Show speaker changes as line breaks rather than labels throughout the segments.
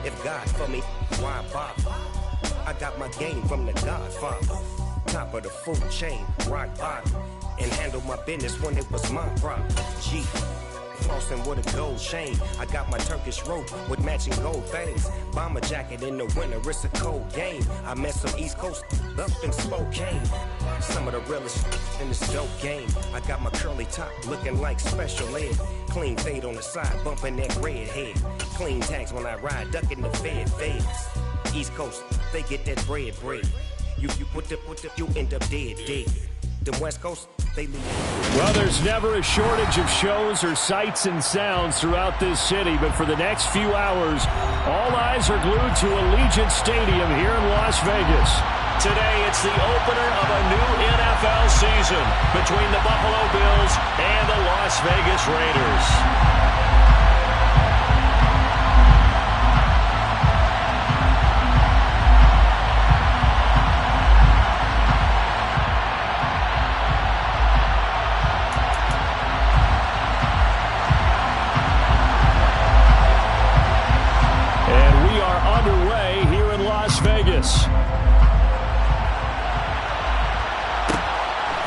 If God for me, why bother? I got my game from the Godfather. Top of the food chain, rock bottom. And handle my business when it was my problem. G. Flossing with a gold chain. I got my Turkish rope with matching gold things. Bomber jacket in the winter, it's a cold game. I met some East Coast up in Spokane. Some of the realest in this dope game. I got my curly top looking like special ed. Clean fade on the side, bumping that red head. Clean tags when I ride, ducking the feds. East Coast, they get that bread. You end up dead. Them West Coast, they leave.
Well, there's never a shortage of shows or sights and sounds throughout this city, but for the next few hours, all eyes are glued to Allegiant Stadium here in Las Vegas. Today, it's the opener of a new NFL season between the Buffalo Bills and the Las Vegas Raiders.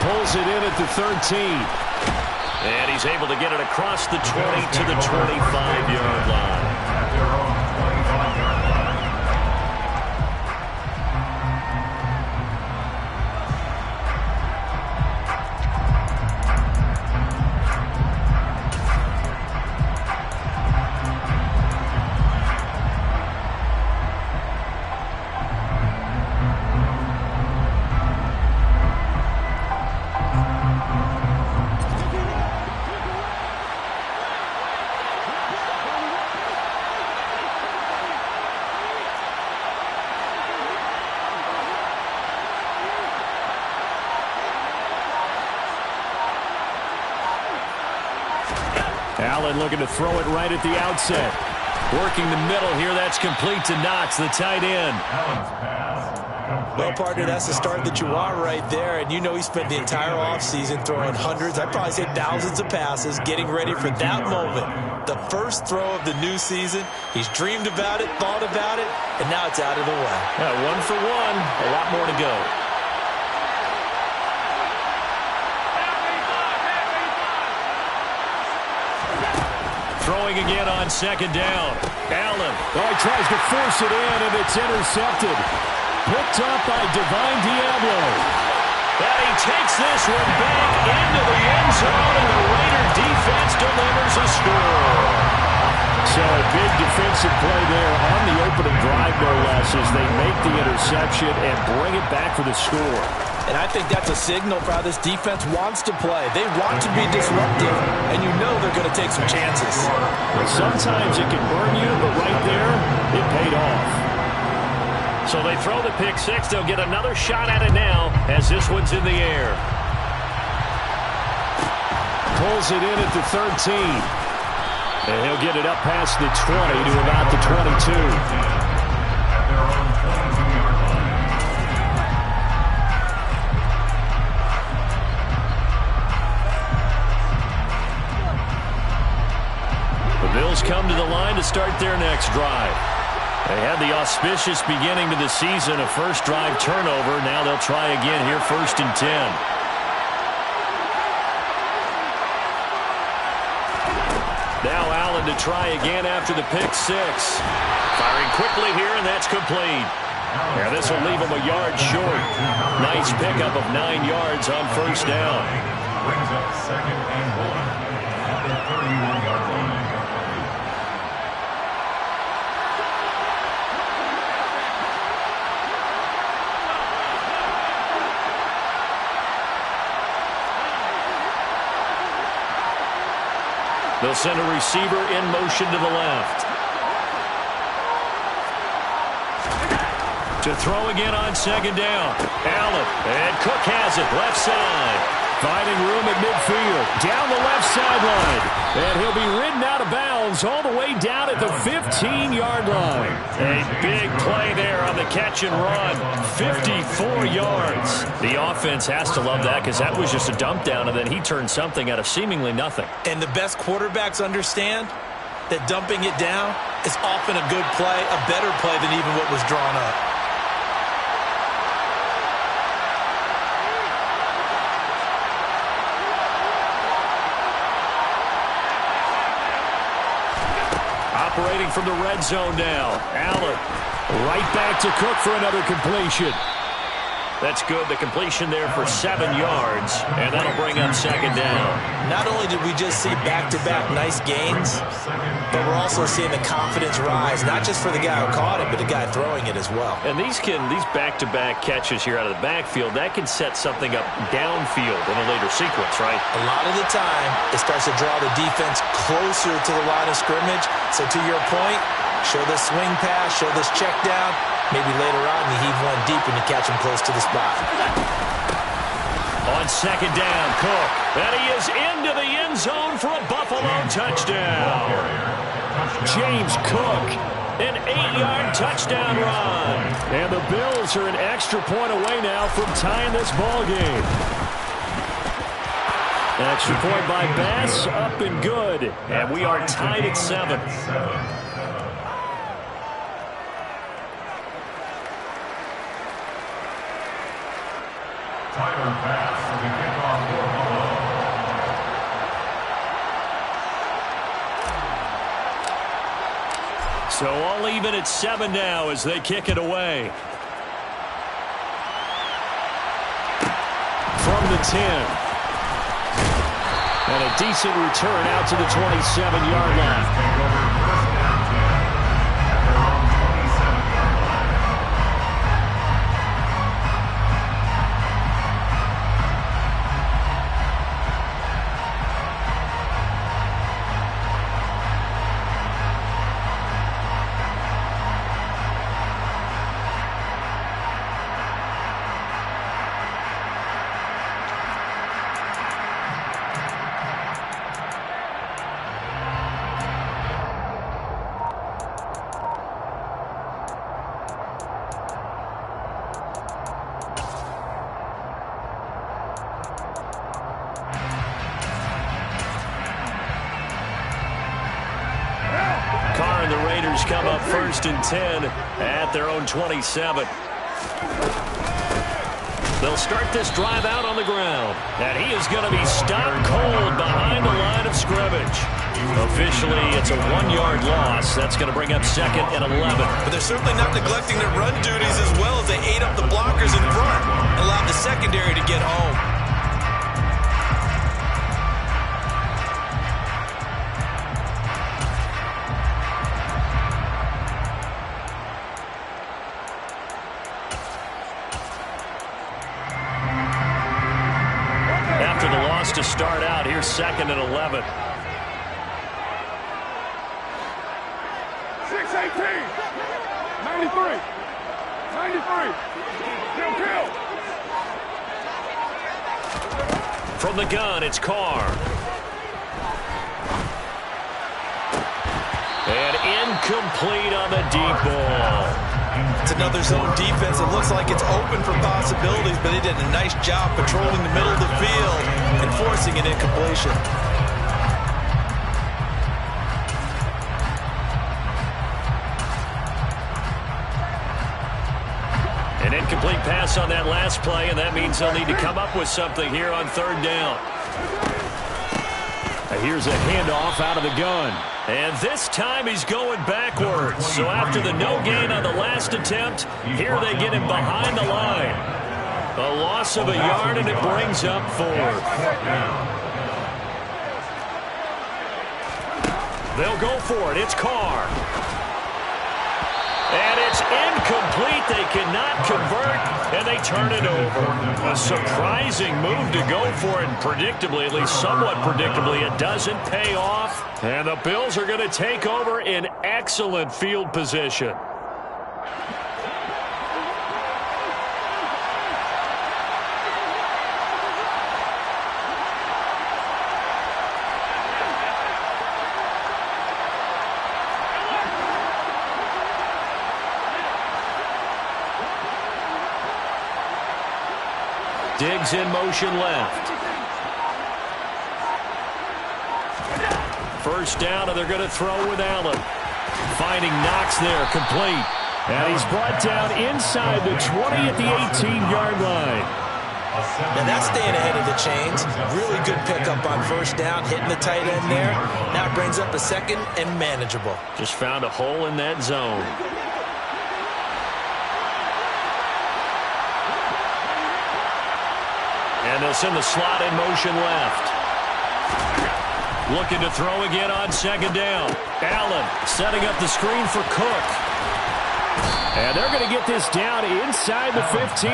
Pulls it in at the 13. And he's able to get it across the 20 to the 25-yard line. Allen looking to throw it right at the outset. Working the middle here. That's complete to Knox, the tight end.
Well, partner, that's the start that you want right there. And you know he spent the entire offseason throwing hundreds, I'd probably say thousands of passes, getting ready for that moment. The first throw of the new season. He's dreamed about it, thought about it, and now it's out of the way.
Yeah, 1 for 1. A lot more to go. Throwing again on second down. Allen. Oh, he tries to force it in, and it's intercepted. Picked up by Divine Diablo. And he takes this one back into the end zone, and the Raider defense delivers a score. So a big defensive play there on the opening drive, no less, as they make the interception and bring it back for the score.
And I think that's a signal for how this defense wants to play. They want to be disruptive, and you know they're going to take some chances.
Sometimes it can burn you, but right there, it paid off. So they throw the pick six. They'll get another shot at it now as this one's in the air. Pulls it in at the 13. And he'll get it up past the 20 to about the 22. Bills come to the line to start their next drive. They had the auspicious beginning to the season, a first drive turnover. Now they'll try again here, 1st and 10. Now Allen to try again after the pick six. Firing quickly here, and that's complete. Yeah, this will leave him a yard short. Nice pickup of 9 yards on first down.
Brings up 2nd and 1 at the 31-yard line.
They'll send a receiver in motion to the left. To throw again on second down. Allen, and Cook has it, left side. Finding room at midfield, down the left sideline. And he'll be ridden out of bounds all the way down at the 15-yard line. A big play there on the catch and run. 54 yards. The offense has to love that because that was just a dump down, and then he turned something out of seemingly nothing.
And the best quarterbacks understand that dumping it down is often a good play, a better play than even what was drawn up.
Operating from the red zone now. Allen right back to Cook for another completion. That's good. The completion there for 7 yards, and that'll bring up second down.
Not only did we just see back-to-back nice gains, but we're also seeing the confidence rise, not just for the guy who caught it, but the guy throwing it as well.
And these back-to-back catches here out of the backfield, that can set something up downfield in a later sequence, right?
A lot of the time, it starts to draw the defense closer to the line of scrimmage. So to your point, show this swing pass, show this check down. Maybe later on you heave one deep and you catch him close to the spot.
On second down, Cook. And he is into the end zone for a Buffalo touchdown. James Cook, an 8-yard touchdown run. And the Bills are an extra point away now from tying this ball game. Extra point by Bass, up and good. And we are tied at 7.
Tyler Bass for the kickoff for Buffalo.
So all even at 7 now as they kick it away. From the 10. And a decent return out to the 27-yard line. Come up 1st and 10 at their own 27. They'll start this drive out on the ground. And he is going to be stopped cold behind the line of scrimmage. Officially, it's a 1-yard loss. That's going to bring up 2nd and 11.
But they're certainly not neglecting their run duties as well as they ate up the blockers in front and allowed the secondary to get home.
To start out, here's 2nd and 11.
6-18, 93, kill.
From the gun, it's Carr. And incomplete on the deep ball.
It's another zone defense. It looks like it's open for possibilities, but they did a nice job patrolling the middle of the field and forcing an incompletion.
An incomplete pass on that last play, and that means they'll need to come up with something here on 3rd down. Here's a handoff out of the gun. And this time he's going backwards. So after the no gain on the last attempt, here they get him behind the line. A loss of a yard, and it brings up 4th. They'll go for it. It's Carr. And it's incomplete. They cannot convert, and they turn it over. A surprising move to go for it, and predictably, at least somewhat predictably, it doesn't pay off. And the Bills are going to take over in excellent field position. Diggs in motion left. First down, and they're going to throw with Allen. Finding Knox there, complete. And he's brought down inside the 20 at the 18-yard line.
Now that's staying ahead of the chains. Really good pickup on first down, hitting the tight end there. Now it brings up a second and manageable.
Just found a hole in that zone. And they'll send the slot in motion left. Looking to throw again on second down. Allen setting up the screen for Cook. And they're going to get this down inside the 15.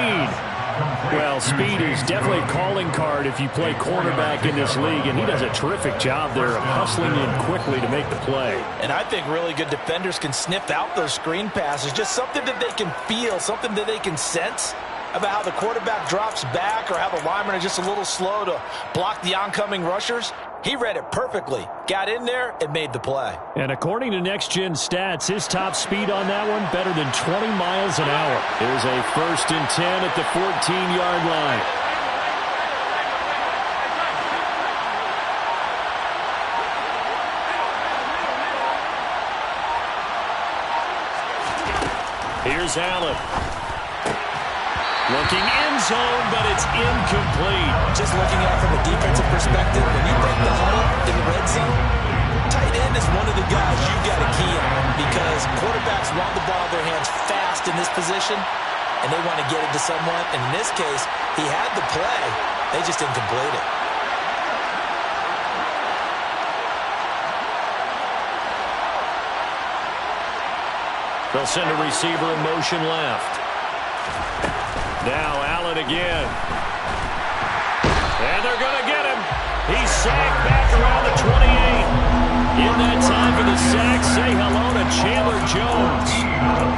Well, speed is definitely a calling card if you play quarterback in this league, and he does a terrific job there of hustling in quickly to make the play.
And I think really good defenders can sniff out those screen passes, just something that they can feel, something that they can sense about how the quarterback drops back or how the linemen are just a little slow to block the oncoming rushers. He read it perfectly, got in there, and made the play.
And according to Next Gen Stats, his top speed on that one, better than 20 miles an hour. There's a 1st and 10 at the 14-yard line. Here's Allen. Looking end zone, but it's incomplete.
Just looking at it from a defensive perspective, when you break the huddle in the red zone, tight end is one of the guys you got to key on because quarterbacks want the ball in their hands fast in this position, and they want to get it to someone. And in this case, he had the play. They just didn't complete it.
They'll send a receiver in motion left. Now Allen again. And they're going to get him. He's sacked back around the 28. In that time for the sack, say hello to Chandler Jones.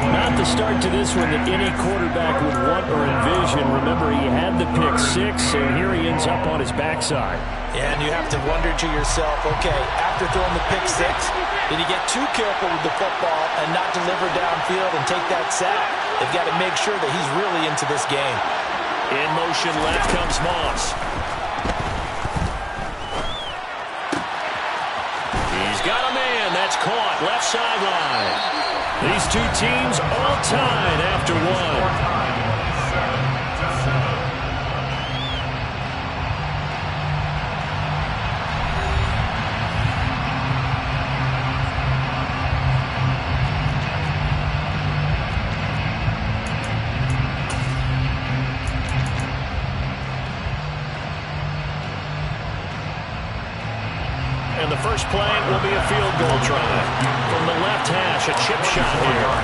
Not the start to this one that any quarterback would want or envision. Remember, he had the pick six, and here he ends up on his backside.
And you have to wonder to yourself, okay, after throwing the pick six, did he get too careful with the football and not deliver downfield and take that sack? They've got to make sure that he's really into this game.
In motion left comes Moss. He's got a man. That's caught. Left sideline. These two teams all tied after one. And the first play will be a field goal try. From the left hash, a chip shot here.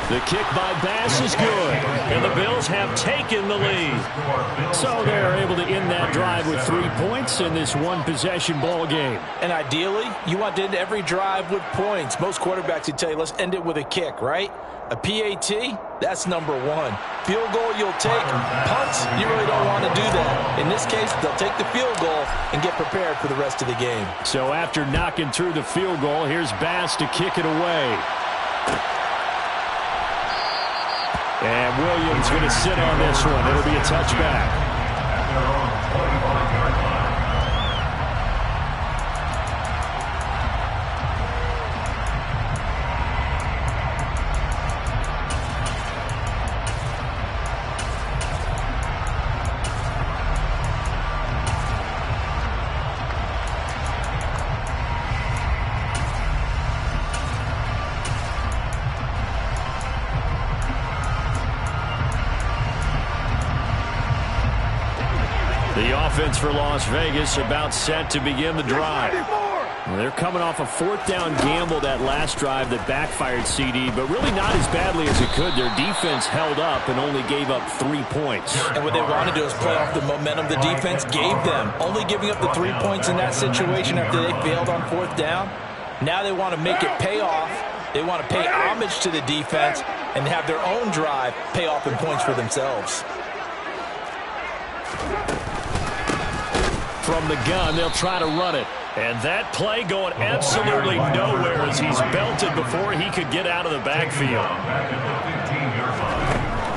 The kick by Bass is good. And the Bills have taken the lead. So they're able to end that drive with 3 points in this one-possession ball game.
And ideally, you want to end every drive with points. Most quarterbacks would tell you, let's end it with a kick, right? A PAT, that's number one. Field goal you'll take. Punts, you really don't want to do that. In this case, they'll take the field goal and get prepared for the rest of the game.
So after knocking through the field goal, here's Bass to kick it away. And Williams going to sit on this one. It'll be a touchback. The offense for Las Vegas about set to begin the drive. They're coming off a 4th down gamble that last drive that backfired, CD, but really not as badly as it could. Their defense held up and only gave up 3 points.
And what they want to do is play off the momentum the defense gave them. Only giving up the 3 points in that situation after they failed on 4th down. Now they want to make it pay off. They want to pay homage to the defense and have their own drive pay off in points for themselves.
From the gun, they'll try to run it. And that play going absolutely nowhere as he's belted before he could get out of the backfield.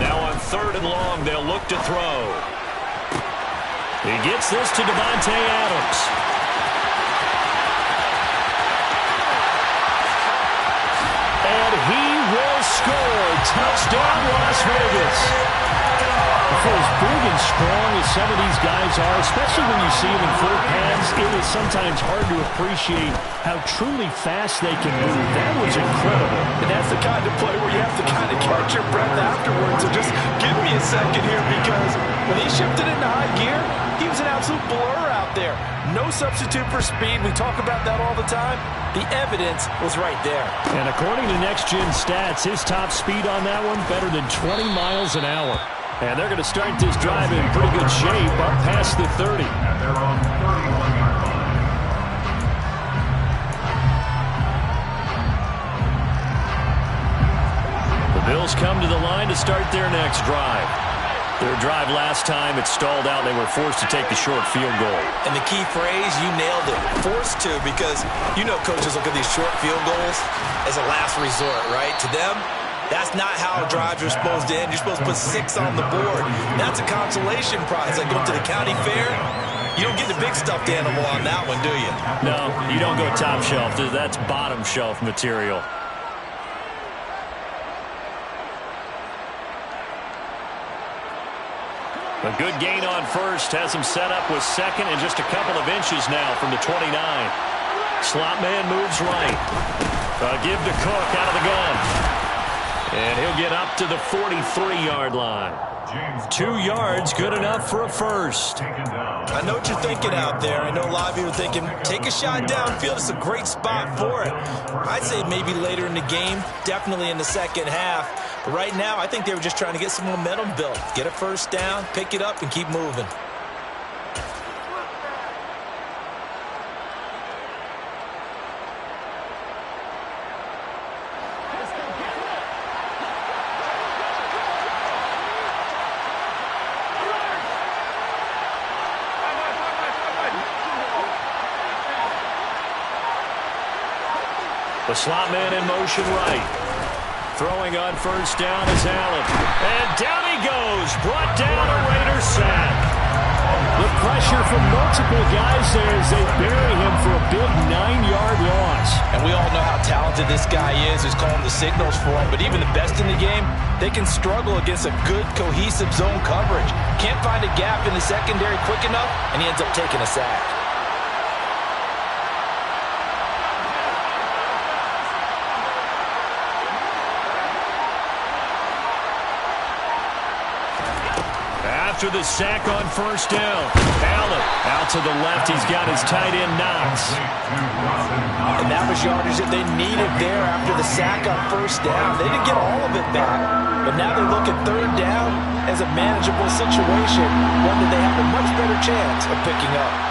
Now on 3rd and long, they'll look to throw. He gets this to Devontae Adams. Touchdown, Las Vegas. For as big and strong as some of these guys are, especially when you see them in full pads, it is sometimes hard to appreciate how truly fast they can move. That was incredible.
And that's the kind of play where you have to kind of catch your breath afterwards. So just give me a second here, because when he shifted into high gear, he was an absolute blur out there. No substitute for speed. We talk about that all the time. The evidence was right there.
And according to Next Gen Stats, his top speed on that one, better than 20 miles an hour. And they're going to start this drive in pretty good shape up past the 30.
And they're on 31-yard line.
The Bills come to the line to start their next drive. Their drive last time, it stalled out. They were forced to take the short field goal.
And the key phrase, you nailed it, forced to, because you know coaches look at these short field goals as a last resort, right? To them, that's not how drives are supposed to end. You're supposed to put 6 on the board. That's a consolation prize. Like going to the county fair, you don't get the big stuffed animal on that one, do you?
No, you don't go top shelf. That's bottom shelf material. A good gain on first has him set up with second and just a couple of inches now from the 29. Slot man moves right. Give to Cook out of the gun. And he'll get up to the 43-yard line. 2 yards, good enough for a first.
I know what you're thinking out there. I know a lot of you are thinking, take a shot downfield. It's a great spot for it. I'd say maybe later in the game, definitely in the second half. But right now, I think they were just trying to get some momentum built. Get a first down, pick it up, and keep moving.
The slot man in motion right. Throwing on first down is Allen. And down he goes. Brought down a Raider sack. The pressure from multiple guys there as they bury him for a big 9-yard loss.
And we all know how talented this guy is, who's calling the signals for him. But even the best in the game, they can struggle against a good, cohesive zone coverage. Can't find a gap in the secondary quick enough, and he ends up taking a sack.
After the sack on first down, Allen out to the left. He's got his tight end Knox.
And that was yardage that they needed there after the sack on first down. They didn't get all of it back, but now they look at third down as a manageable situation, one that they have a much better chance of picking up.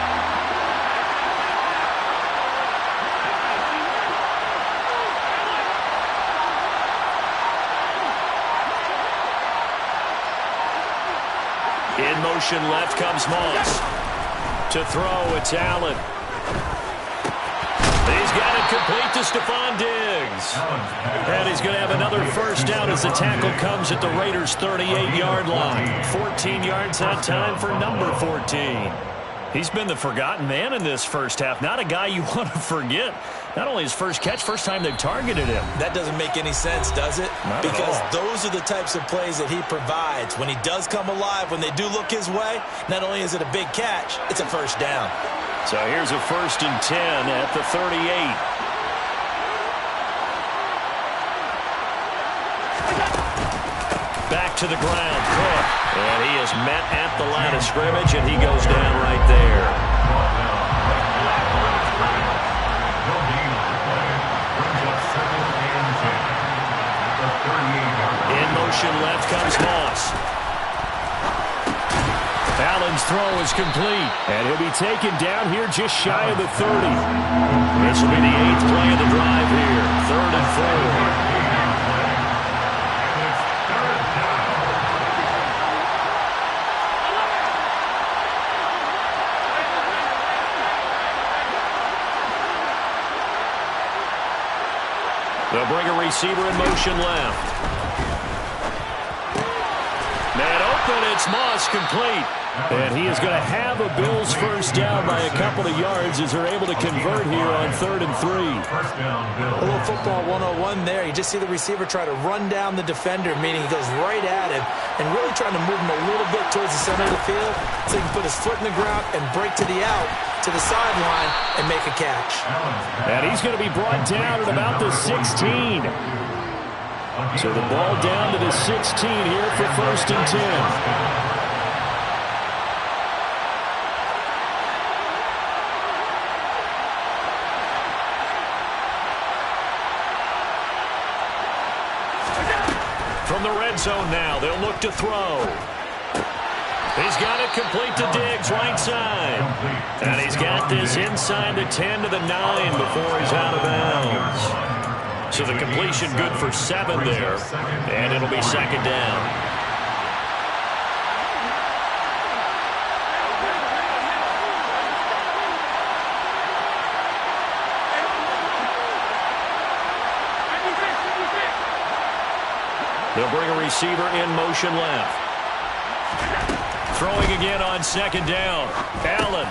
In motion left comes Moss. To throw, it's Allen. He's got it complete to Stephon Diggs. And he's going to have another first down as the tackle comes at the Raiders' 38-yard line. 14 yards that time for number 14. He's been the forgotten man in this first half. Not a guy you want to forget. Not only his first catch, first time they've targeted him.
That doesn't make any sense, does it?
Not
because
at all.
Those are the types of plays that he provides. When he does come alive, when they do look his way, not only is it a big catch, it's a first down.
So here's a 1st and 10 at the 38. Back to the ground, Cook. And he is met at the line of scrimmage, and he goes down right there. In motion left comes Moss. Allen's throw is complete, and he'll be taken down here just shy of the 30. This will be the 8th play of the drive here. 3rd and 4. They'll bring a receiver in motion left. Man open, it's Moss complete. And he is going to have a Bills first down by a couple of yards as they're able to convert here on 3rd and 3.
A little football 101 there. You just see the receiver try to run down the defender, meaning he goes right at him and really trying to move him a little bit towards the center of the field so he can put his foot in the ground and break to the out, to the sideline, and make a catch.
And he's going to be brought down at about the 16. So the ball down to the 16 here for 1st and 10. From the red zone now, they'll look to throw. He's got it complete to Diggs, right side. And he's got this inside the 10 to the 9 before he's out of bounds. So the completion good for 7 there, and it'll be 2nd down. They'll bring a receiver in motion left. Throwing again on 2nd down. Allen.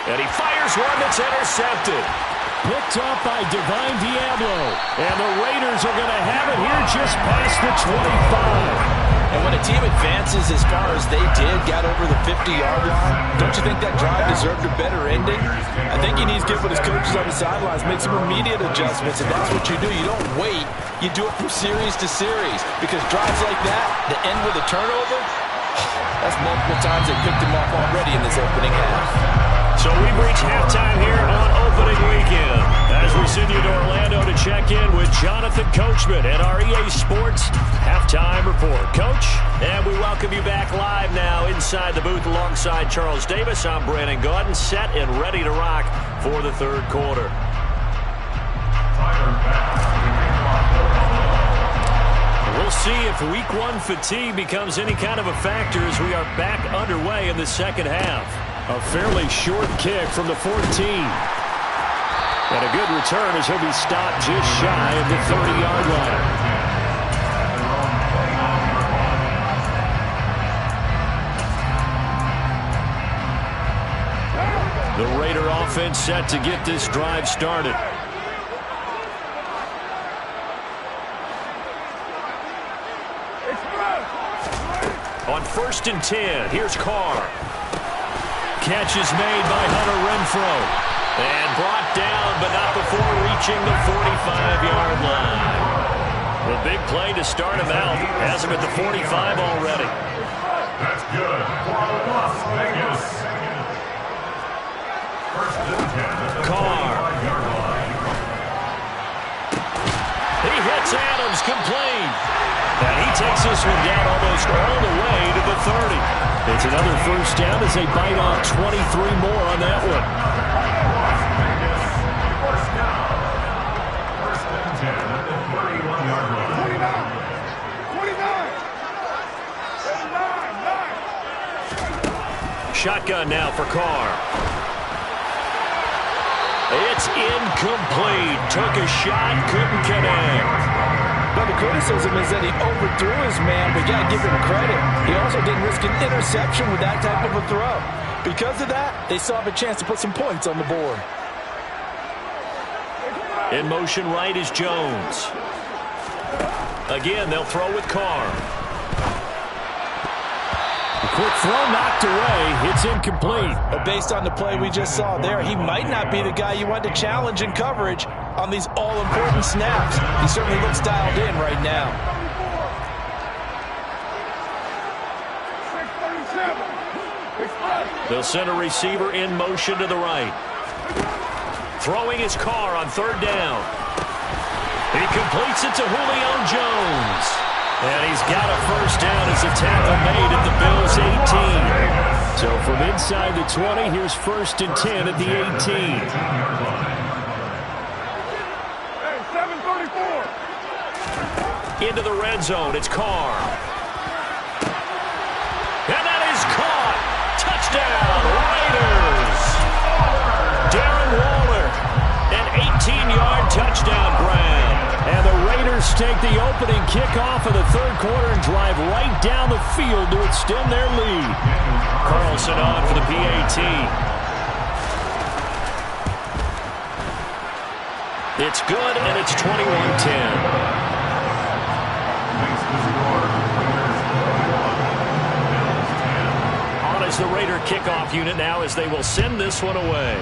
And he fires one that's intercepted. Picked up by Divine Diablo. And the Raiders are going to have it here just past the 25.
And when a team advances as far as they did, got over the 50-yard line, don't you think that drive deserved a better ending? I think he needs to get with his coaches on the sidelines, make some immediate adjustments, and that's what you do. You don't wait. You do it from series to series, because drives like that, the end with a turnover, that's multiple times they picked him off already in this opening half.
So we've reached halftime here on opening weekend as we send you to Orlando to check in with Jonathan Coachman at our EA Sports Halftime Report. Coach, and we welcome you back live now inside the booth alongside Charles Davis. I'm Brandon Gaudin, set and ready to rock for the 3rd quarter. We'll see if Week 1 fatigue becomes any kind of a factor as we are back underway in the 2nd half. A fairly short kick from the 14. And a good return as he'll be stopped just shy of the 30-yard line. The Raider offense set to get this drive started. On 1st and 10, here's Carr. Catch is made by Hunter Renfrow. And brought down, but not before reaching the 45-yard line. The big play to start him out. Has him at the 45 already.
That's good for Las Vegas. 1st and 10.
Carr. He hits Adams complete. And he takes this one down almost all the way to the 30. It's another first down as they bite off 23 more on that one.
Las Vegas, first down. 1st and 10 at the 31-yard line.
29. Shotgun now for Carr. It's incomplete. Took a shot, couldn't connect.
But the criticism is that he overthrew his man, but you got to give him credit. He also didn't risk an interception with that type of a throw. Because of that, they still have a chance to put some points on the board.
In motion right is Jones. Again, they'll throw with Carr. The quick throw knocked away. It's incomplete.
But based on the play we just saw there, he might not be the guy you want to challenge in coverage on these all-important snaps. He certainly looks dialed in right now.
They'll send a receiver in motion to the right. Throwing his Carr on 3rd down. He completes it to Julio Jones. And he's got a first down as a tackle made at the Bills' 18. So from inside the 20, here's 1st and 10 at the 18. Into the red zone, it's Carr. And that is caught. Touchdown, Raiders. Darren Waller, an 18-yard touchdown grab. And the Raiders take the opening kickoff of the third quarter and drive right down the field to extend their lead. Carlson on for the PAT. It's good, and it's 21-10. As the Raider kickoff unit now as they will send this one away.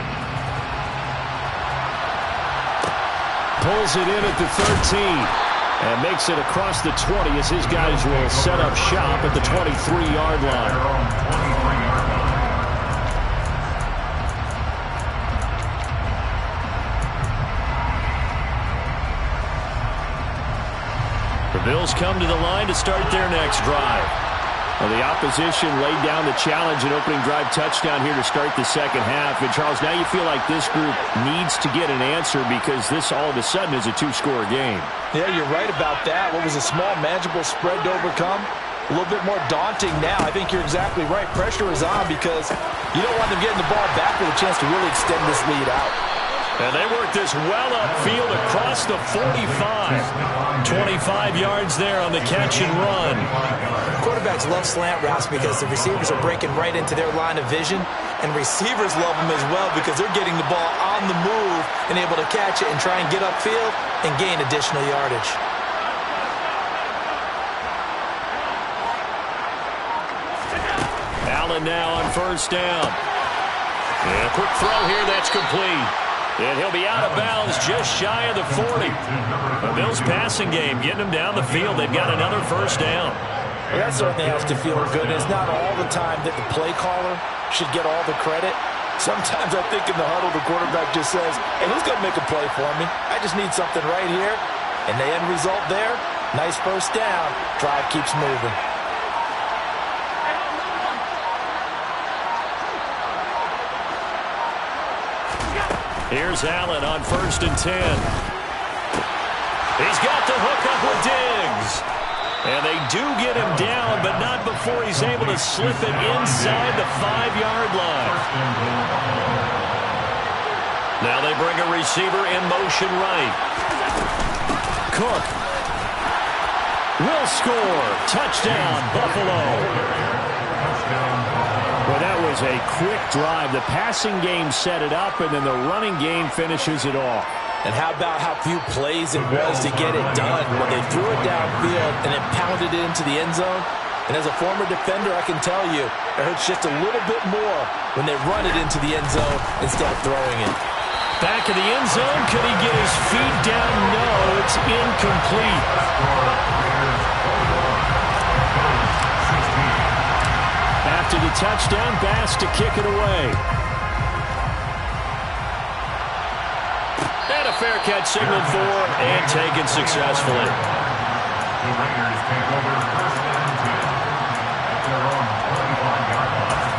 Pulls it in at the 13 and makes it across the 20 as his guys will set up shop at the 23-yard line. The Bills come to the line to start their next drive. Well, the opposition laid down the challenge and opening drive touchdown here to start the second half. And, Charles, now you feel like this group needs to get an answer because this all of a sudden is a two-score game.
Yeah, you're right about that. What was a small, manageable spread to overcome? A little bit more daunting now. I think you're exactly right. Pressure is on because you don't want them getting the ball back with a chance to really extend this lead out.
And they work this well upfield across the 45. 25 yards there on the catch and run.
Quarterbacks love slant routes because the receivers are breaking right into their line of vision, and receivers love them as well because they're getting the ball on the move and able to catch it and try and get upfield and gain additional yardage.
Allen now on first down. And a quick throw here that's complete. And he'll be out of bounds just shy of the 40. The Bills passing game getting them down the field. They've got another first down.
Well, that certainly has to feel good. It's not all the time that the play caller should get all the credit. Sometimes I think in the huddle the quarterback just says, hey, who's going to make a play for me? I just need something right here. And the end result there, nice first down. Drive keeps moving.
Here's Allen on first and 10. He's got the hook up with Diggs. And they do get him down, but not before he's able to slip it inside the 5-yard line. Now they bring a receiver in motion right. Cook will score. Touchdown, Buffalo. Well, that was a quick drive. The passing game set it up, and then the running game finishes it off.
And how about how few plays it was to get it done? When they threw it downfield and then pounded it into the end zone. And as a former defender, I can tell you, it hurts just a little bit more when they run it into the end zone instead of throwing it.
Back in the end zone. Could he get his feet down? No, it's incomplete. After the touchdown, Bass to kick it away. And a fair catch signaled for and taken successfully.
The Raiders take over first and 10 at their own 45-yard line.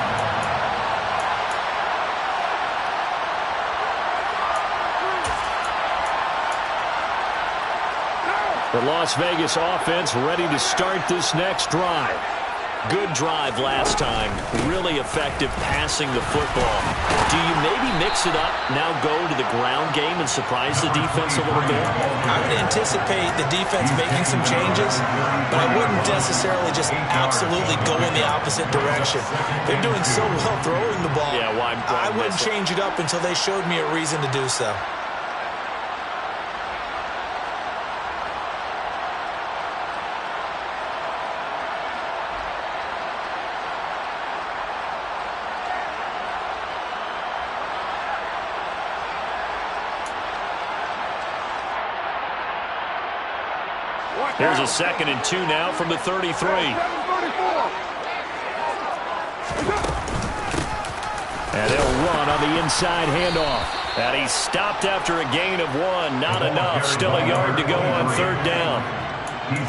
The Las Vegas offense ready to start this next drive. Good drive last time. Really effective passing the football. Do you maybe mix it up, now go to the ground game and surprise the defense a little bit?
I would anticipate the defense making some changes, but I wouldn't necessarily just absolutely go in the opposite direction. They're doing so well throwing the ball.
Yeah, why
I wouldn't change it up until they showed me a reason to do so.
Here's a 2nd and 2 now from the 33. And they'll run on the inside handoff. And he's stopped after a gain of 1. Not enough. Still a yard to go on 3rd down.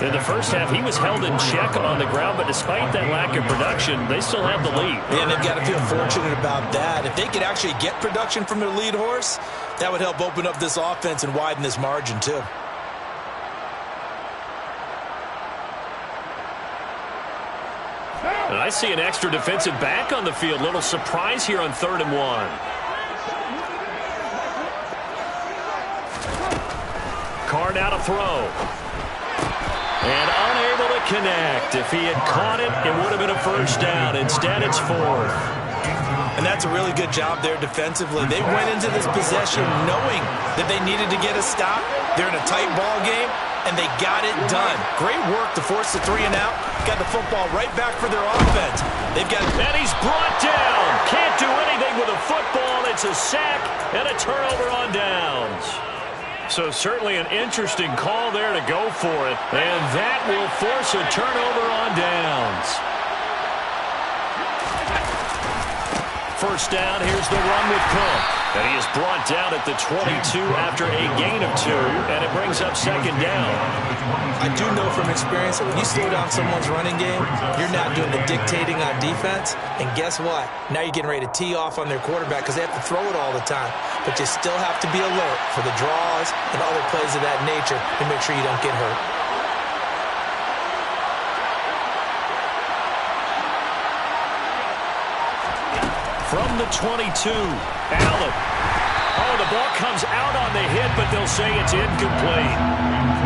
In the first half, he was held in check on the ground, but despite that lack of production, they still have the lead.
And they've got to feel fortunate about that. If they could actually get production from their lead horse, that would help open up this offense and widen this margin, too.
And I see an extra defensive back on the field. Little surprise here on 3rd and 1. Carr now to throw. And unable to connect. If he had caught it, it would have been a first down. Instead, it's fourth.
And that's a really good job there defensively. They went into this possession knowing that they needed to get a stop. They're in a tight ball game, and they got it done. Great work to force the 3 and out. Got the football right back for their offense. They've got...
And he's brought down. Can't do anything with a football. It's a sack and a turnover on downs. So certainly an interesting call there to go for it. And that will force a turnover on downs. First down, here's the run with Cook. And he is brought down at the 22 after a gain of 2, and it brings up second down.
I do know from experience that when you slow down someone's running game, you're not doing the dictating on defense. And guess what? Now you're getting ready to tee off on their quarterback because they have to throw it all the time. But you still have to be alert for the draws and other plays of that nature to make sure you don't get hurt.
From the 22, Allen. Oh, the ball comes out on the hit, but they'll say it's incomplete.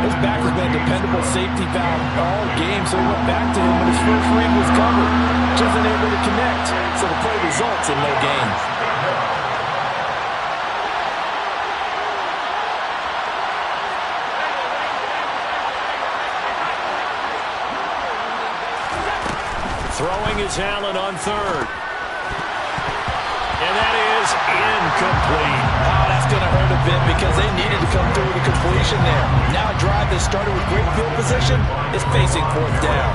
His back has been a dependable safety valve all game, so he went back to him when his first read was covered. Just unable to connect, so the play results in no gain.
Throwing is Allen on third. And that is incomplete.
Oh, that's going to hurt a bit because they needed to come through with a completion there. Now a drive that started with great field position is facing fourth down.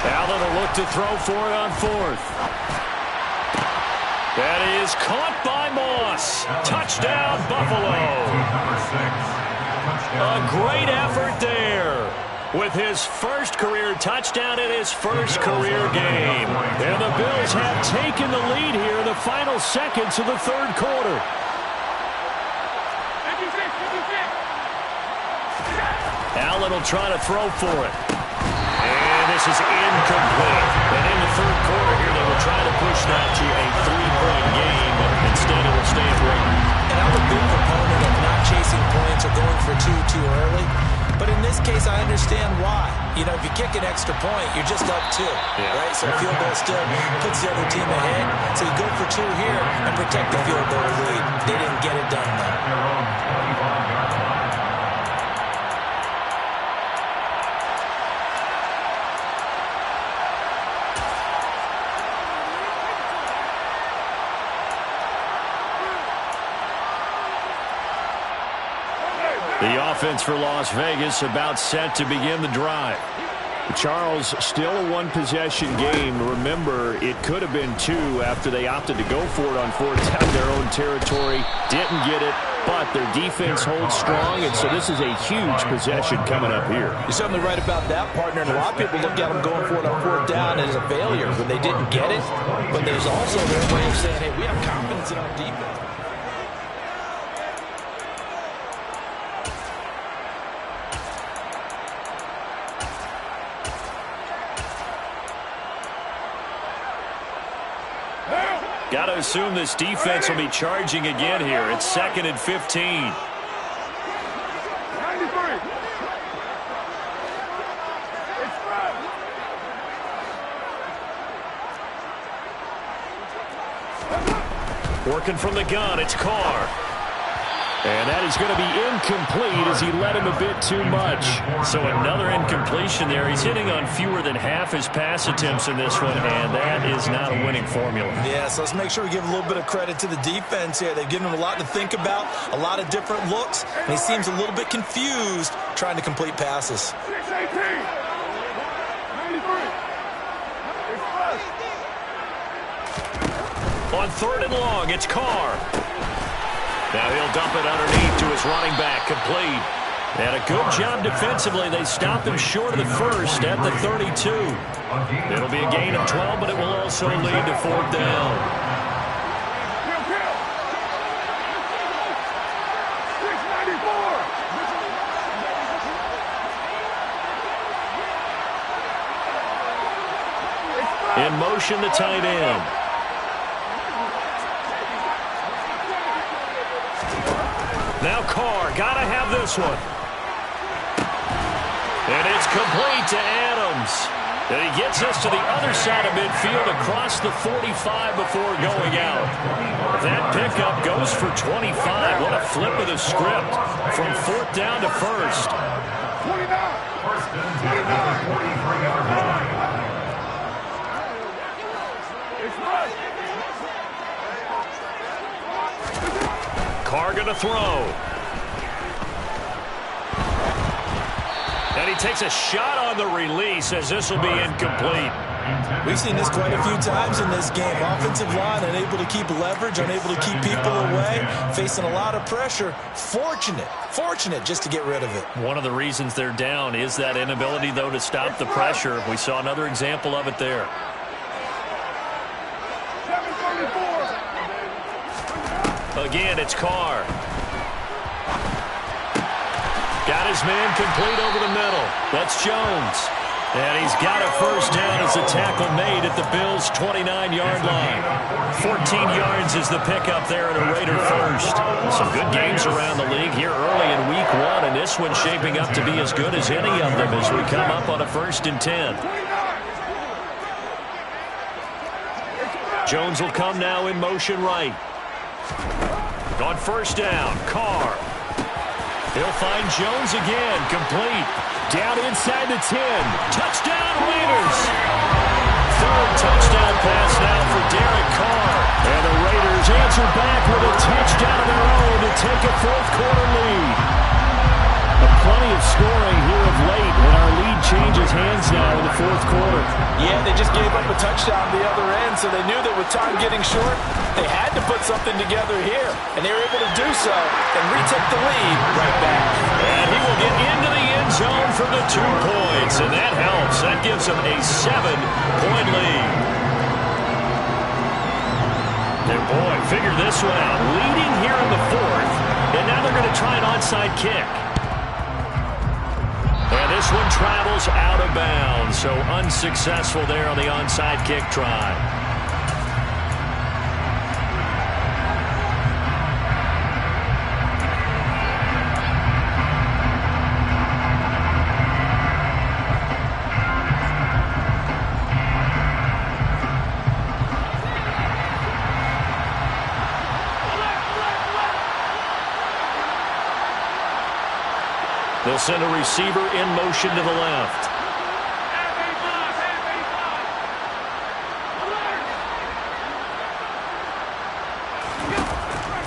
Allen will look to throw for it on fourth. That is caught by Moss. Touchdown, Buffalo. A great effort there with his first career touchdown in his first career game. And the Bills have taken the lead here in the final seconds of the third quarter. Allen will try to throw for it. And this is incomplete. And in the third quarter here, they will try to push that to a 3-point game, but instead it will stay at 1.
And I'm a big proponent of not chasing points or going for two too early. But in this case, I understand why. You know, if you kick an extra point, you're just up 2, right? So a field goal still puts the other team ahead. So you go for 2 here and protect the field goal lead. They didn't get it done, though.
The offense for Las Vegas about set to begin the drive.
Charles, still a one-possession game. Remember, it could have been 2 after they opted to go for it on fourth down their own territory. Didn't get it, but their defense holds strong, and so this is a huge possession coming up here.
You're certainly right about that, partner. And a lot of people look at them going for it on fourth down as a failure when they didn't get it. But there's also their way of saying, hey, we have confidence in our defense.
Got to assume this defense will be charging again here. It's 2nd and 15.
93.
Working from the gun, it's Carr. And that is going to be incomplete as he led him a bit too much. So another incompletion there. He's hitting on fewer than half his pass attempts in this one, and that is not a winning formula.
Yeah, so let's make sure we give a little bit of credit to the defense here. They've given him a lot to think about, a lot of different looks, and he seems a little bit confused trying to complete passes.
618. 93.
On 3rd and long, it's Carr. Now he'll dump it underneath to his running back, complete. And a good job defensively. They stopped him short of the first at the 32. It'll be a gain of 12, but it will also lead to 4th down. In motion, the tight end. Now Carr, got to have this one. And it's complete to Adams. And he gets us to the other side of midfield across the 45 before going out. That pickup goes for 25. What a flip of the script from 4th down to 1st.
29. First and 10 at the 43-yard line.
Carr going to throw. And he takes a shot on the release as this will be incomplete.
We've seen this quite a few times in this game. Offensive line unable to keep leverage, unable to keep people away, facing a lot of pressure. Fortunate just to get rid of it.
One of the reasons they're down is that inability, though, to stop the pressure. We saw another example of it there. Again, it's Carr. Got his man complete over the middle. That's Jones. And he's got a first down as the tackle made at the Bills' 29-yard line. 14 yards is the pickup there at a Raider first. Some good games around the league here early in week 1, and this one's shaping up to be as good as any of them as we come up on a 1st and 10. Jones will come now in motion right. On 1st down, Carr. He'll find Jones again, complete. Down inside the 10. Touchdown, Raiders. 3rd touchdown pass now for Derek Carr. And the Raiders answer back with a touchdown of their own to take a 4th quarter lead. Plenty of scoring here of late, and our lead changes hands now in the 4th quarter.
Yeah, they just gave up a touchdown the other end, so they knew that with time getting short, they had to put something together here, and they were able to do so and retake the lead right back.
And he will get into the end zone for the 2 points, and that helps. That gives them a 7-point lead. And boy, figure this one out. Leading here in the 4th, and now they're going to try an onside kick. And this one travels out of bounds, so unsuccessful there on the onside kick try. They'll send a receiver in motion to the left.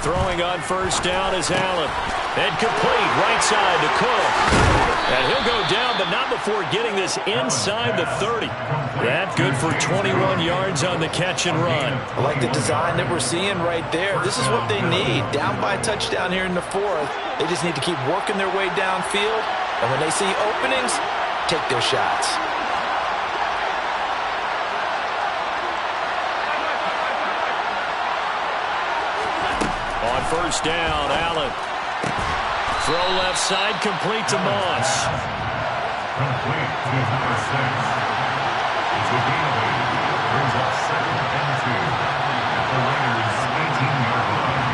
Throwing on 1st down is Allen. And complete right side to Cook. And he'll go down, but not before getting this inside the 30. That good for 21 yards on the catch and run.
I like the design that we're seeing right there. This is what they need. Down by a touchdown here in the 4th. They just need to keep working their way downfield. And when they see openings, take their shots.
On 1st down, Allen. Throw left side, complete to Moss.
Complete to number 6. It's a gain of 8. Brings up 2nd and 2 at the Raiders' 18-yard line.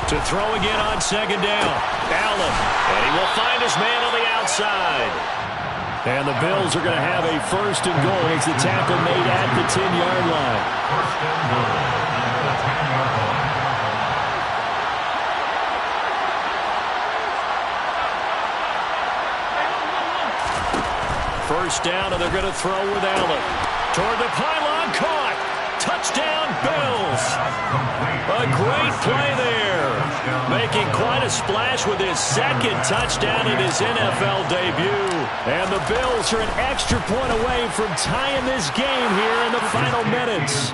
To throw again on 2nd down. Allen. And he will find his man on the outside. And the Bills are going to have a 1st and goal as the tackle made at the 10-yard line.
1st and goal at the 10-yard line.
First down, and they're going to throw with Allen. Toward the pylon, caught. Touchdown, Bills. A great play there. Making quite a splash with his 2nd touchdown in his NFL debut. And the Bills are an extra point away from tying this game here in the final minutes.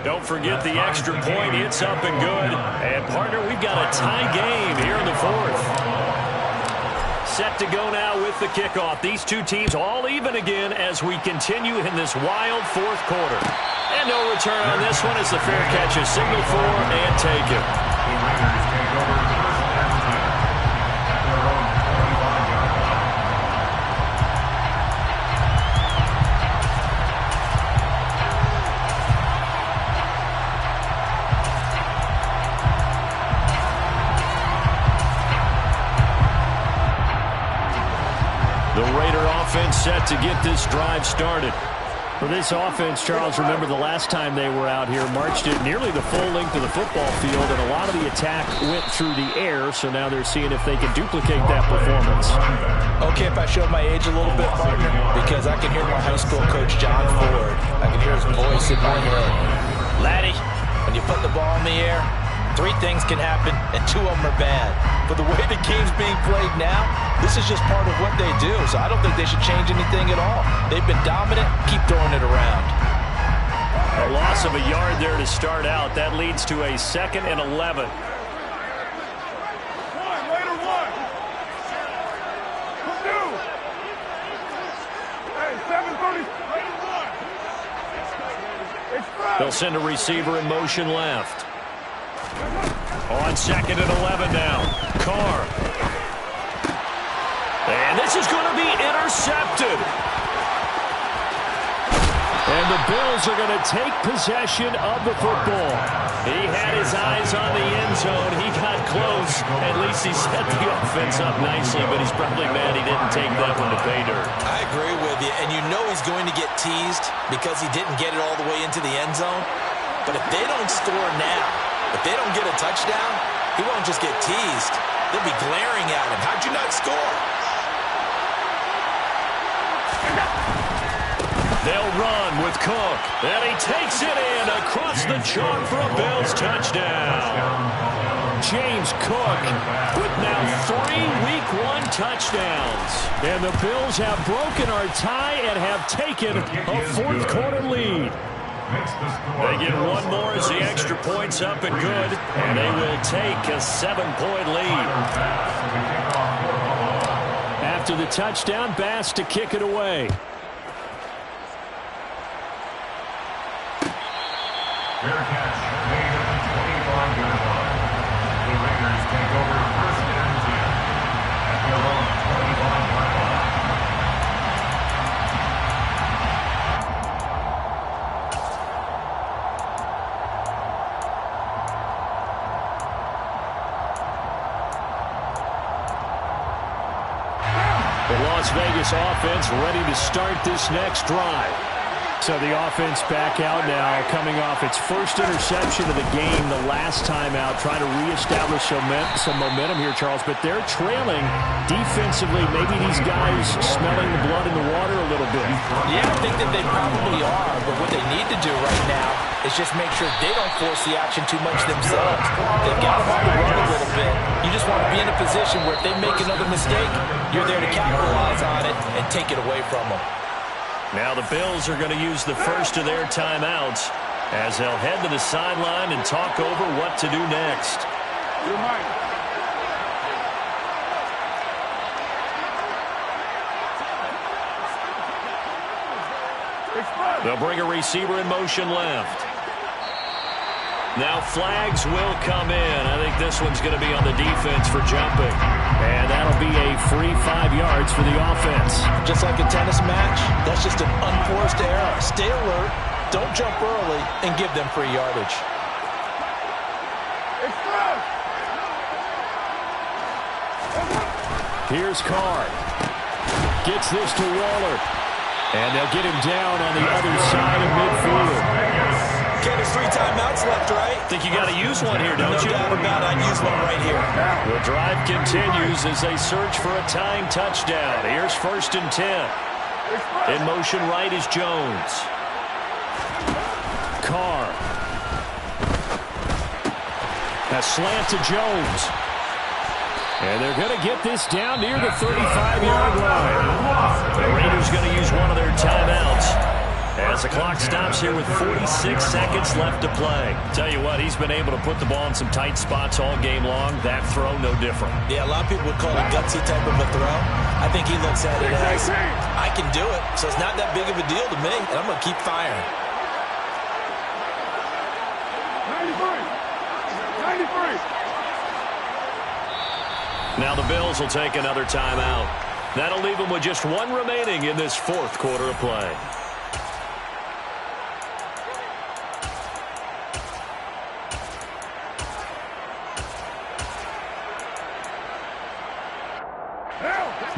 Don't forget the extra point. It's up and good. And, partner, we've got a tie game here in the 4th. Set to go now with the kickoff. These two teams all even again as we continue in this wild 4th quarter. And no return on this one as the fair catch is signaled for and taken.
The Raiders take over 1st and 10.
Raider offense set to get this drive started. For this offense, Charles, remember the last time they were out here, marched it nearly the full length of the football field, and a lot of the attack went through the air, so now they're seeing if they can duplicate that performance.
Okay, if I show my age a little bit, partner, because I can hear my high school coach, John Ford. I can hear his voice in my head. Laddie, when you put the ball in the air, 3 things can happen, and 2 of them are bad. But the way the game's being played now, this is just part of what they do. So I don't think they should change anything at all. They've been dominant. Keep throwing it around.
A loss of a yard there to start out. That leads to a 2nd and 11. They'll send a receiver in motion left. On 2nd and 11 now. Carr. And this is going to be intercepted. And the Bills are going to take possession of the football. He had his eyes on the end zone. He got close. At least he set the offense up nicely, but he's probably mad he didn't take that one to pay dirt.
I agree with you, and you know he's going to get teased because he didn't get it all the way into the end zone. But if they don't score now, if they don't get a touchdown, he won't just get teased. They'll be glaring at him. How'd you not score?
They'll run with Cook. And he takes it in across the chalk for a Bills touchdown. James Cook with now 3 Week 1 touchdowns. And the Bills have broken our tie and have taken a 4th quarter lead. They get 1 more as the extra point's up and good. And they will take a 7-point lead. After the touchdown, Bass to kick it away.
Fair catch made at the 25-yard line. The Raiders take over 1st and 10 at their own 25-yard line.
The Las Vegas offense ready to start this next drive. So the offense back out now, coming off its first interception of the game the last time out, trying to reestablish some momentum here, Charles. But they're trailing defensively. Maybe these guys smelling the blood in the water a little bit.
Yeah, I think that they probably are. But what they need to do right now is just make sure they don't force the action too much themselves. They've got them on the run a little bit. You just want to be in a position where if they make another mistake, you're there to capitalize on it and take it away from them.
Now the Bills are going to use the first of their timeouts as they'll head to the sideline and talk over what to do next. They'll bring a receiver in motion left. Now flags will come in. I think this one's going to be on the defense for jumping. And that'll be a free 5 yards for the offense.
Just like a tennis match, that's just an unforced error. Stay alert, don't jump early, and give them free yardage.
Here's Carr. Gets this to Waller. And they'll get him down on the other side of midfield.
Okay, there's 3 timeouts left, right?
Think you got to use one here, don't you?
No doubt about it. I'd use one right here.
The drive continues as they search for a tying touchdown. Here's 1st and 10. In motion right is Jones. Carr. A slant to Jones. And they're going to get this down near the 35-yard line. The Raiders going to use one of their timeouts as the clock stops here with 46 seconds left to play. Tell you what, he's been able to put the ball in some tight spots all game long. That throw, no different.
Yeah, a lot of people would call it a gutsy type of a throw. I think he looks at it as, I can do it, so it's not that big of a deal to me, and I'm going to keep firing.
93.
Now the Bills will take another timeout. That'll leave them with just 1 remaining in this 4th quarter of play.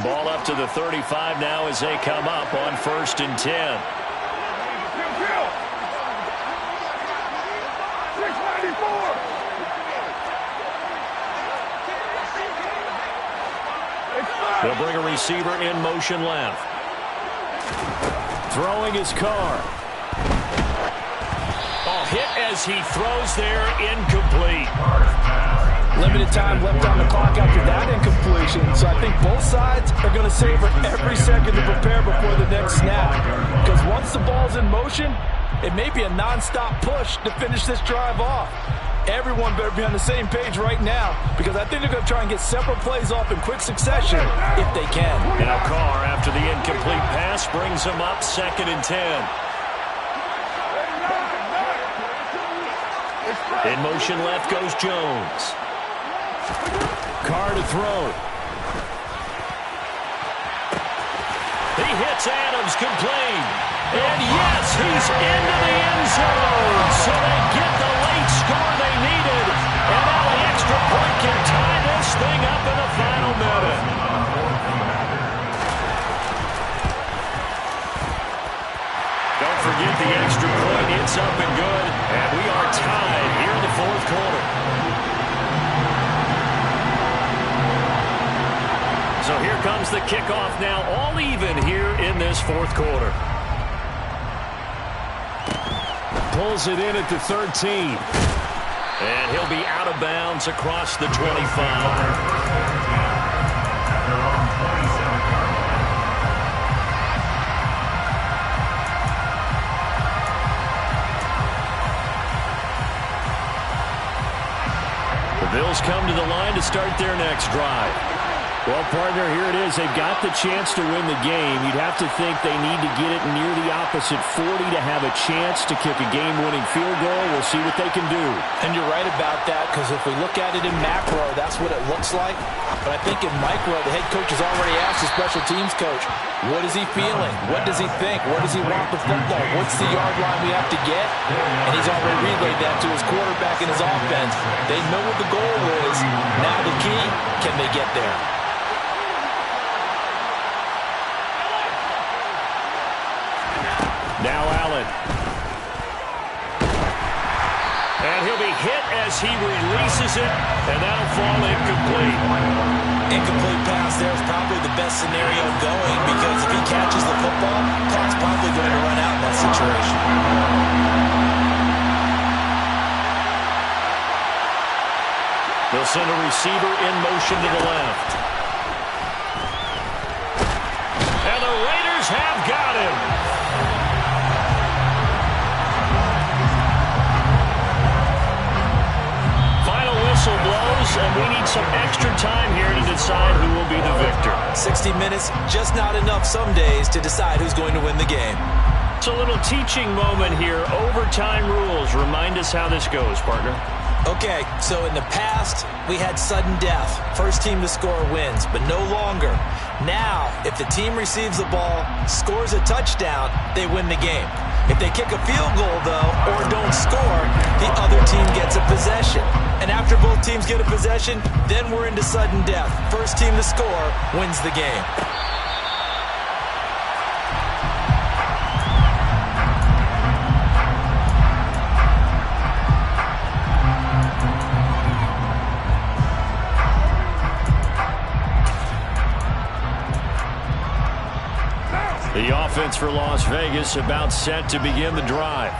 Ball up to the 35 now as they come up on 1st and 10. They'll bring a receiver in motion left. Throwing his Carr. Oh, hit as he throws there, incomplete.
Limited time left on the clock after that incompletion, so I think both sides are going to savor every second to prepare before the next snap. Because once the ball's in motion, it may be a non-stop push to finish this drive off. Everyone better be on the same page right now, because I think they're going to try and get several plays off in quick succession if they can.
Now Carr, after the incomplete pass, brings them up 2nd and 10. In motion left goes Jones. Carr to throw. He hits Adams, complete. And yes, he's into the end zone. So they get the late score they needed. And now the extra point can tie this thing up in the final minute. Don't forget the extra point. It's up and good. And we are tied here in the 4th quarter. So here comes the kickoff now, all even here in this 4th quarter. Pulls it in at the 13. And he'll be out of bounds across the 25. The Bills come to the line to start their next drive. Well, partner, here it is. They've got the chance to win the game. You'd have to think they need to get it near the opposite 40 to have a chance to kick a game-winning field goal. We'll see what they can do.
And you're right about that, because if we look at it in macro, that's what it looks like. But I think in micro, the head coach has already asked the special teams coach, what is he feeling? What does he think? Where does he want the football? What's the yard line we have to get? And he's already relayed that to his quarterback and his offense. They know what the goal is. Now the key, can they get there?
Now Allen. And he'll be hit as he releases it, and that'll fall incomplete.
Incomplete pass there is probably the best scenario going, because if he catches the football, clock's probably going to run out in that situation.
They'll send a receiver in motion to the left. And the Raiders have got him. Whistle blows, and we need some extra time here to decide who will be the victor.
60 minutes, just not enough some days to decide who's going to win the game.
It's a little teaching moment here. Overtime rules. Remind us how this goes, partner.
Okay, so in the past, we had sudden death. First team to score wins, but no longer. Now, if the team receives the ball, scores a touchdown, they win the game. If they kick a field goal, though, or don't score, the other team gets a possession. And after both teams get a possession, then we're into sudden death. First team to score wins the game.
The offense for Las Vegas about set to begin the drive.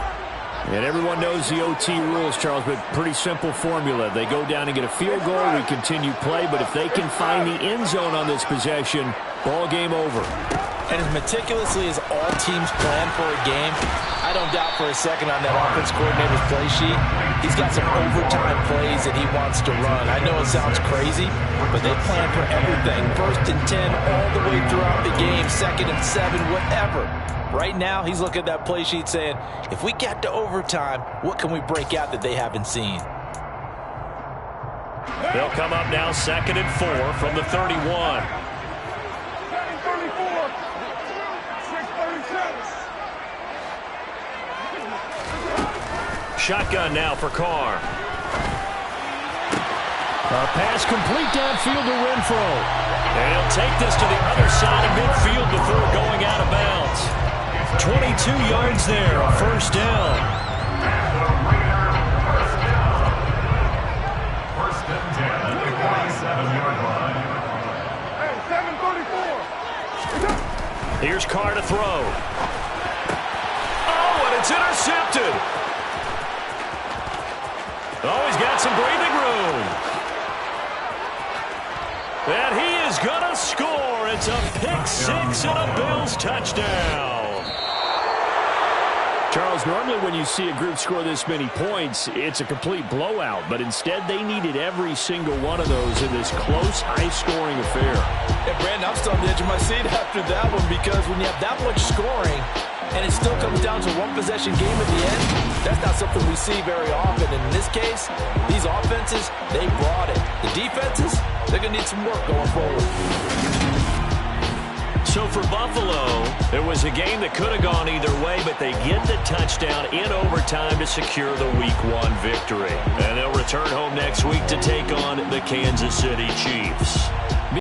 And everyone knows the OT rules, Charles, but pretty simple formula. They go down and get a field goal, we continue play, but if they can find the end zone on this possession, ball game over.
And as meticulously as all teams plan for a game, I don't doubt for a second on that offense coordinator's play sheet, he's got some overtime plays that he wants to run. I know it sounds crazy, but they plan for everything. 1st and 10 all the way throughout the game, 2nd and 7, whatever. Right now, he's looking at that play sheet saying, if we get to overtime, what can we break out that they haven't seen?
They'll come up now 2nd and 4 from the 31. Shotgun now for Carr. A pass complete downfield to Renfro. And he'll take this to the other side of midfield before going out of bounds. 22 yards there, a first down.
First and 10 at the 47-yard line.
Hey, 734.
Here's Carr to throw. Oh, and it's intercepted. Oh, he's got some breathing room. And he is going to score. It's a pick six and a Bills touchdown.
Charles, normally when you see a group score this many points, it's a complete blowout. But instead, they needed every single one of those in this close, high-scoring affair.
Yeah, Brandon, I'm still on the edge of my seat after that one because when you have that much scoring and it still comes down to a one-possession game at the end, that's not something we see very often. And in this case, these offenses, they brought it. The defenses, they're going to need some work going forward.
So for Buffalo, it was a game that could have gone either way, but they get the touchdown in overtime to secure the Week 1 victory. And they'll return home next week to take on the Kansas City Chiefs.